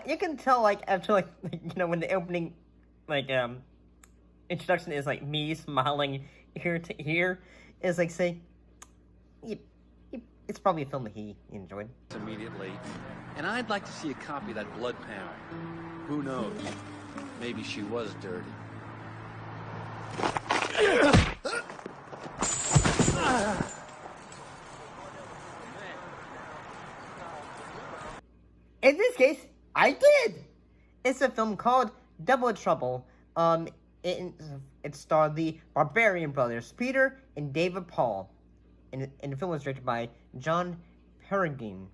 You can tell, like, after, like, when the opening, like, introduction is, like, me smiling ear to ear, is, like, say, it's probably a film that he enjoyed. Immediately, and I'd like to see a copy of that blood panel. Who knows? Maybe she was dirty. In this case, I did! It's a film called Double Trouble. It starred the Barbarian Brothers, Peter and David Paul. And the film was directed by John Peregrine.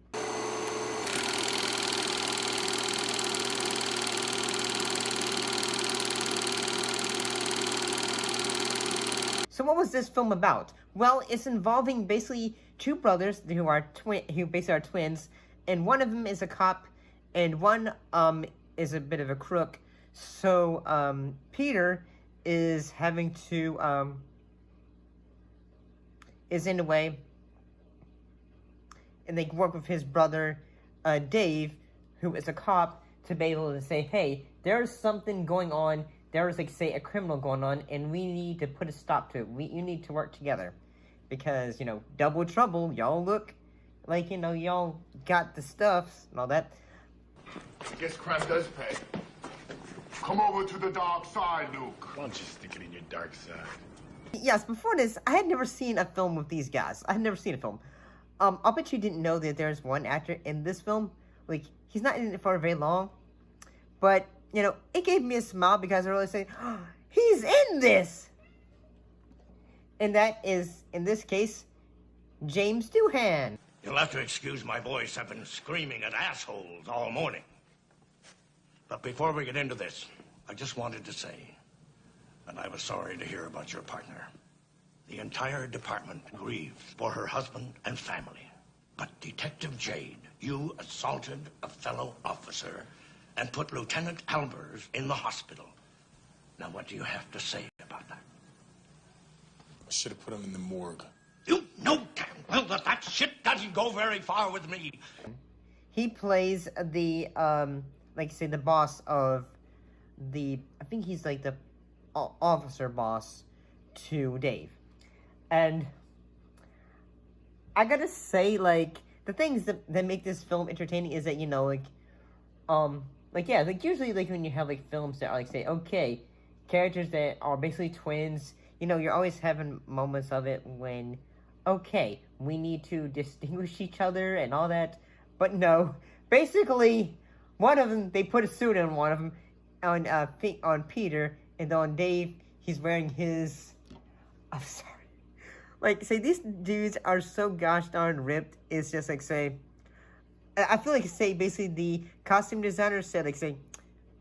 So what was this film about? Well, it's involving basically two brothers who basically are twins, and one of them is a cop, and one is a bit of a crook. So Peter is having to is in a way, and they work with his brother Dave, who is a cop, to be able to say, hey, there's something going on. There's, like, say, a criminal going on, and we need to put a stop to it. You need to work together. Because, double trouble, y'all look like, y'all got the stuff and all that. I guess crime does pay. Come over to the dark side, Luke. Why don't you stick it in your dark side? Yes, before this, I had never seen a film with these guys. I had never seen a film. I'll bet you didn't know that there's one actor in this film. Like, he's not in it for very long. But, it gave me a smile because I really say, oh, he's in this! And that is, in this case, James Doohan. You'll have to excuse my voice. I've been screaming at assholes all morning. But before we get into this, I just wanted to say that I was sorry to hear about your partner. The entire department grieves for her husband and family. But Detective Jade, you assaulted a fellow officer and put Lieutenant Albers in the hospital. Now, what do you have to say about that? I should have put him in the morgue. You know damn well that shit doesn't go very far with me. He plays the, like, say, the boss of I think he's, like, the officer boss to Dave. And I gotta say, like, the things that make this film entertaining is that, usually, like, when you have, like, films that are, like, say, okay, characters that are basically twins, you're always having moments of it when, okay, we need to distinguish each other and all that, but no, basically, one of them, they put a suit on one of them, on Peter, and on Dave, he's wearing his, I'm sorry, like, say, these dudes are so gosh darn ripped, it's just, like, say, I feel like, say, basically, the costume designer said, like, say,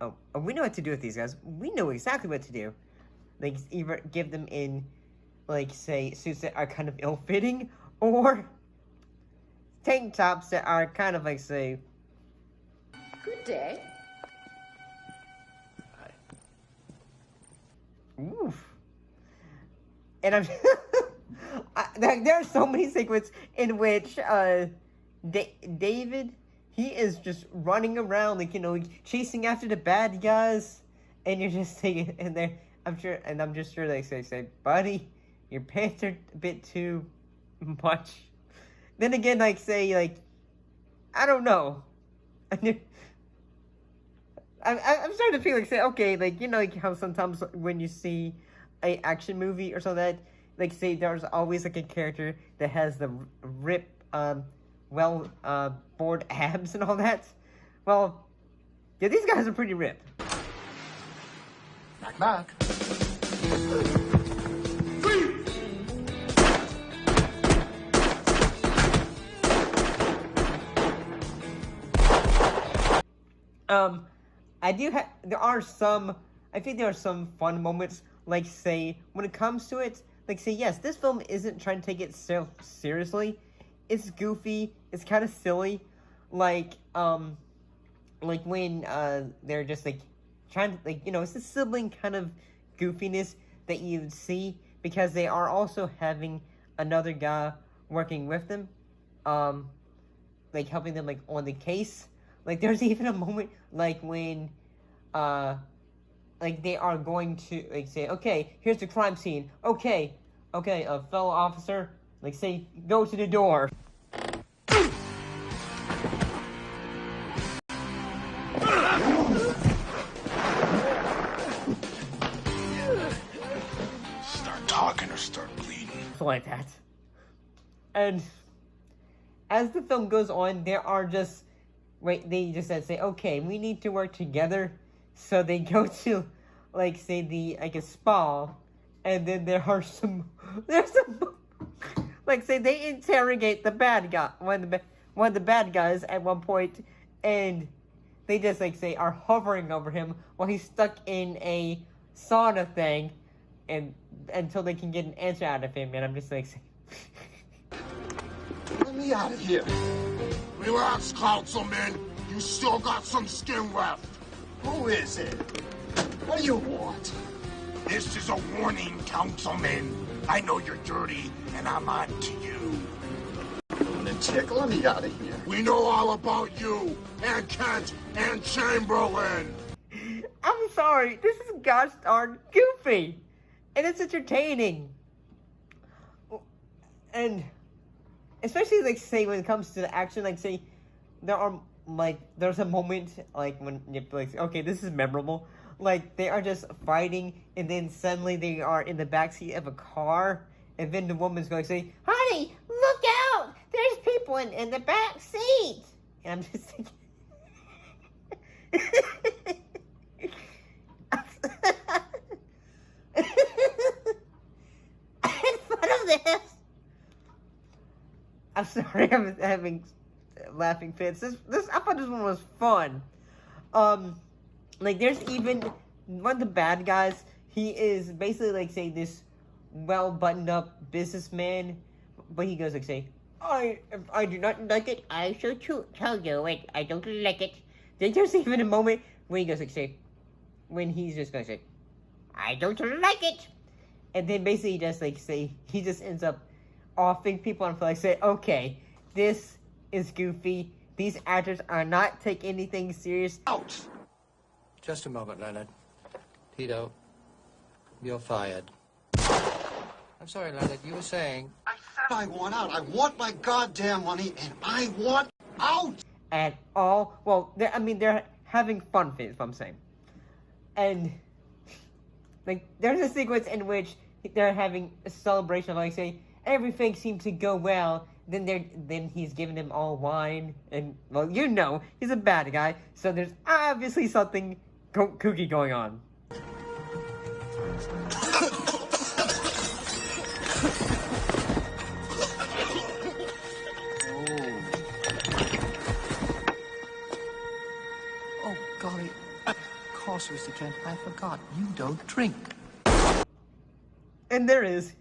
oh, we know what to do with these guys. We know exactly what to do. Like, either give them in, like, say, suits that are kind of ill-fitting, or tank tops that are kind of, like, say... Good day. Hi. Oof. And I'm... there are so many sequences in which, David, he is just running around, like, chasing after the bad guys, and you're just thinking, and there, I'm just sure they say, buddy, your pants are a bit too much. Then again, like, say, like, I don't know. I'm starting to feel like, say, okay, like, like, how sometimes when you see a action movie or something that, like, say, there's always, like, a character that has the rip, bored abs and all that. Well, yeah, these guys are pretty ripped. Knock, knock. I think there are some fun moments, like, say, when it comes to it, like, say, yes, this film isn't trying to take itself seriously. It's goofy, it's kind of silly, like when, they're just, like, trying to, like, it's a sibling kind of goofiness that you see, because they are also having, another guy working with them, like helping them like on the case. Like there's even a moment like when like they are going to like say, okay, here's the crime scene. Okay, a fellow officer, like say, go to the door. Start talking or start bleeding. Like that. And as the film goes on, there are just they just say, okay, we need to work together. So they go to like say the like a spa, and then there's some like say they interrogate the bad guy, one of the bad guys at one point, and they just like say are hovering over him while he's stuck in a sauna thing, and until they can get an answer out of him. And I'm just like, Let me out of here. Relax, Councilman. You still got some skin left. Who is it? What do you want? This is a warning, Councilman. I know you're dirty, and I'm on to you. Lunatic, let me out of here. We know all about you, and Kent, and Chamberlain. I'm sorry, this is gosh darn goofy, and it's entertaining, and especially like say when it comes to the action, like say there's a moment like when you're like, okay, this is memorable. Like they are just fighting, and then suddenly they are in the backseat of a car, and then the woman's going to say, "Honey, look out! There's people in the back seat." And I'm just thinking, in front of this, I'm sorry, I'm having laughing fits. I thought this one was fun. Like there's even one of the bad guys. He is basically like say this well buttoned up businessman, but he goes like say, I do not like it. I shall tell you it. I don't like it. Then there's even a moment when he goes like say, when he's just gonna say, I don't like it, and then basically just like say he just ends up offing people and like say, okay, this is goofy. These actors are not taking anything serious. Out! Just a moment, Leonard. Tito, you're fired. I'm sorry, Leonard, you were saying... I said I want out. I want my goddamn money, and I want out! At all. Well, they're having fun with it, if I'm saying. And, like, there's a sequence in which they're having a celebration, like, say, everything seemed to go well. Then he's giving them all wine, and, well, you know, he's a bad guy, so there's obviously something kooky going on. Oh, golly. Of course, Mr. Kent, I forgot. You don't drink. And there is.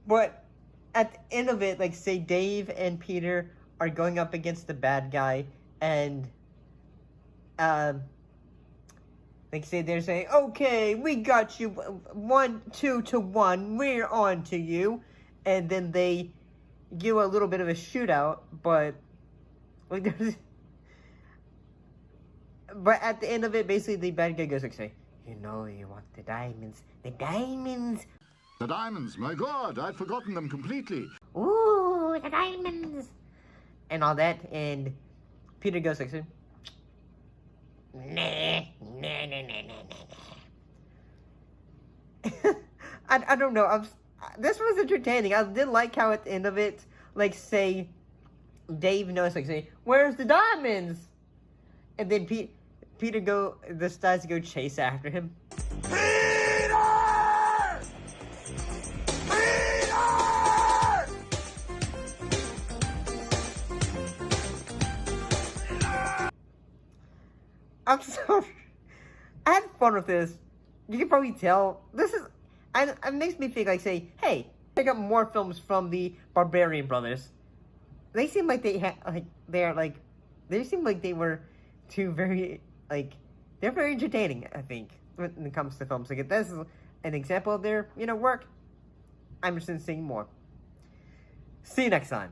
But at the end of it, like, say, Dave and Peter are going up against the bad guy, and, like, say, they're saying, okay, we got you 2-1, we're on to you, and then they give a little bit of a shootout, but, like, but at the end of it, basically, the bad guy goes, like, say, you know you want the diamonds. The diamonds! The diamonds, my God, I'd forgotten them completely. Ooh, the diamonds! And all that, and Peter goes like, nah. I don't know, this was entertaining. I did like how at the end of it, like, say, Dave knows, like, say, where's the diamonds? And then Peter decides to go chase after him. I'm sorry. I had fun with this. You can probably tell. It makes me think, like, say, hey, pick up more films from the Barbarian Brothers. They seem like they seem like they were two very, like, they're very entertaining, I think, when it comes to films. Like, an example of their, work, I'm interested in seeing more. See you next time.